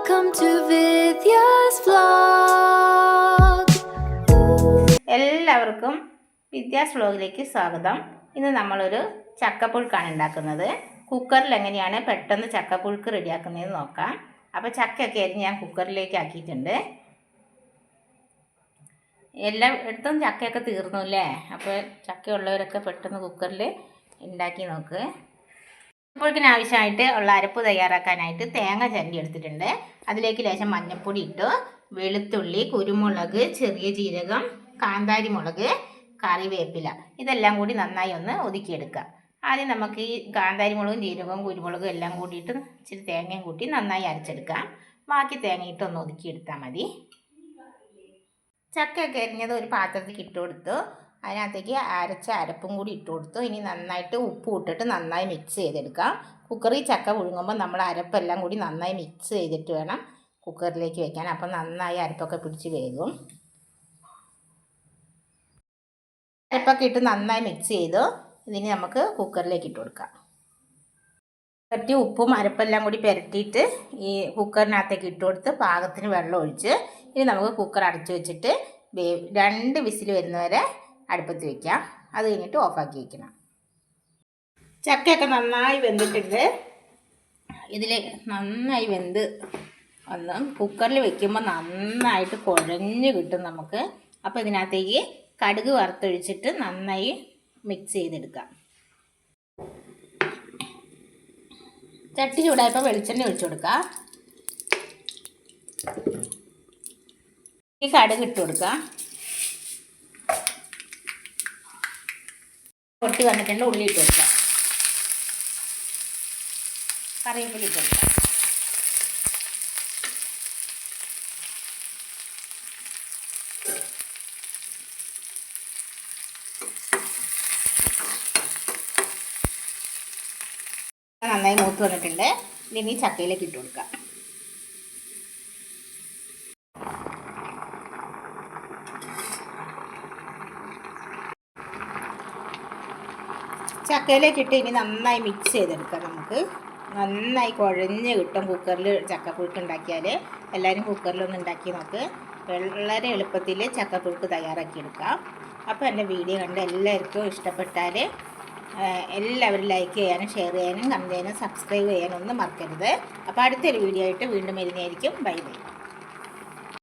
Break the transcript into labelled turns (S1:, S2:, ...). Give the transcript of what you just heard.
S1: Welcome to Vidya's vlog.
S2: എല്ലാവർക്കും വിദ്യാസ് വ്ലോഗിലേക്ക് സ്വാഗതം. ഇന്ന് നമ്മളൊരു ചക്കപ്പുഴുക്കാണ് ഉണ്ടാക്കുന്നത്. കുക്കറിൽ എങ്ങനെയാണ് പെട്ടെന്ന് ചക്കപ്പുഴുക്ക് റെഡിയാക്കുന്നതെന്ന് നോക്കാം. അപ്പോൾ ചക്കയൊക്കെ അരിഞ്ഞ് ഞാൻ കുക്കറിലേക്ക് ആക്കിയിട്ടുണ്ട്. എല്ലായിടത്തും ചക്കയൊക്കെ തീർന്നു അല്ലേ? അപ്പോൾ ചക്കയുള്ളവരൊക്കെ പെട്ടെന്ന് കുക്കറിൽ ഉണ്ടാക്കി നോക്ക്. ചക്കപ്പുഴുക്കിന് ആവശ്യമായിട്ട് ഉള്ള അരപ്പ് തയ്യാറാക്കാനായിട്ട് തേങ്ങ ചിരണ്ടി എടുത്തിട്ടുണ്ട്. അതിലേക്ക് ലേശം മഞ്ഞൾപ്പൊടി ഇട്ടു, വെളുത്തുള്ളി, കുരുമുളക്, ചെറിയ ജീരകം, കാന്താരി മുളക്, കറിവേപ്പില ഇതെല്ലാം കൂടി നന്നായി ഒന്ന് ഒതുക്കിയെടുക്കാം. ആദ്യം നമുക്ക് ഈ കാന്താരി മുളകും ജീരകവും കുരുമുളകും എല്ലാം കൂടിയിട്ട് ഇച്ചിരി തേങ്ങയും കൂട്ടി നന്നായി അരച്ചെടുക്കാം. ബാക്കി തേങ്ങയിട്ട് ഒന്ന് ഒതുക്കിയെടുത്താൽ മതി. ചക്കയൊക്കെ അരിഞ്ഞത് ഒരു പാത്രത്തിൽ ഇട്ട് കൊടുത്തു. അതിനകത്തേക്ക് അരച്ച അരപ്പും കൂടി ഇട്ട് കൊടുത്തു. ഇനി നന്നായിട്ട് ഉപ്പ് ഇട്ടിട്ട് നന്നായി മിക്സ് ചെയ്തെടുക്കാം. കുക്കറിൽ ചക്ക പുഴുങ്ങുമ്പോൾ നമ്മൾ അരപ്പെല്ലാം കൂടി നന്നായി മിക്സ് ചെയ്തിട്ട് വേണം കുക്കറിലേക്ക് വെക്കാൻ. അപ്പം നന്നായി അരപ്പൊക്കെ പിടിച്ച് വേകും. അരപ്പൊക്കെ ഇട്ട് നന്നായി മിക്സ് ചെയ്തു. ഇതിന് നമുക്ക് കുക്കറിലേക്ക് ഇട്ട് കൊടുക്കാം. പറ്റി ഉപ്പും അരപ്പെല്ലാം കൂടി പുരട്ടിയിട്ട് ഈ കുക്കറിനകത്തേക്ക് ഇട്ട് കൊടുത്ത് പാകത്തിന് വെള്ളം ഒഴിച്ച് ഇനി നമുക്ക് കുക്കർ അടച്ചു വെച്ചിട്ട് 2 വിസിൽ വരുന്നവരെ അടുപ്പത്ത് വയ്ക്കാം. അത് കഴിഞ്ഞിട്ട് ഓഫാക്കി വയ്ക്കണം. ചക്കയൊക്കെ നന്നായി വെന്തിട്ടുണ്ട്. ഇതിൽ നന്നായി വെന്ത് വന്ന് കുക്കറിൽ വെക്കുമ്പോൾ നന്നായിട്ട് കുഴഞ്ഞ് കിട്ടും നമുക്ക്. അപ്പോൾ ഇതിനകത്തേക്ക് കടുക് വറുത്തൊഴിച്ചിട്ട് നന്നായി മിക്സ് ചെയ്തെടുക്കാം. ചട്ടി ചൂടായപ്പോൾ വെളിച്ചെണ്ണ ഒഴിച്ചു കൊടുക്കാം. ഈ കടുക് ഇട്ട് കൊടുക്കാം. പൊട്ടി വന്നിട്ടുണ്ട്. ഉള്ളി ഇട്ട് കൊടുക്കാം. കറിവേപ്പില ഇട്ട് കൊടുക്കാം. നന്നായി മൂത്ത് വന്നിട്ടുണ്ട്. ഇനി ചക്കയിലേക്ക് ഇട്ട് കൊടുക്കാം. ചക്കയിലേക്ക് ഇട്ട് ഇനി നന്നായി മിക്സ് ചെയ്തെടുക്കാം. നമുക്ക് നന്നായി കുഴഞ്ഞ് കിട്ടും കുക്കറിൽ ചക്കപ്പുഴുക്ക് ഉണ്ടാക്കിയാൽ. എല്ലാവരും കുക്കറിലൊന്ന് ഉണ്ടാക്കി നോക്ക്. വളരെ എളുപ്പത്തിൽ ചക്കപ്പുഴുക്ക് തയ്യാറാക്കിയെടുക്കാം. അപ്പോൾ എൻ്റെ വീഡിയോ കണ്ട് എല്ലാവർക്കും ഇഷ്ടപ്പെട്ടാൽ എല്ലാവരും ലൈക്ക് ചെയ്യാനും ഷെയർ ചെയ്യാനും കമൻറ്റ് ചെയ്യാനും സബ്സ്ക്രൈബ് ചെയ്യാനും ഒന്നും മറക്കരുത്. അപ്പോൾ അടുത്തൊരു വീഡിയോ ആയിട്ട് വീണ്ടും വരുന്നതായിരിക്കും. Bye bye.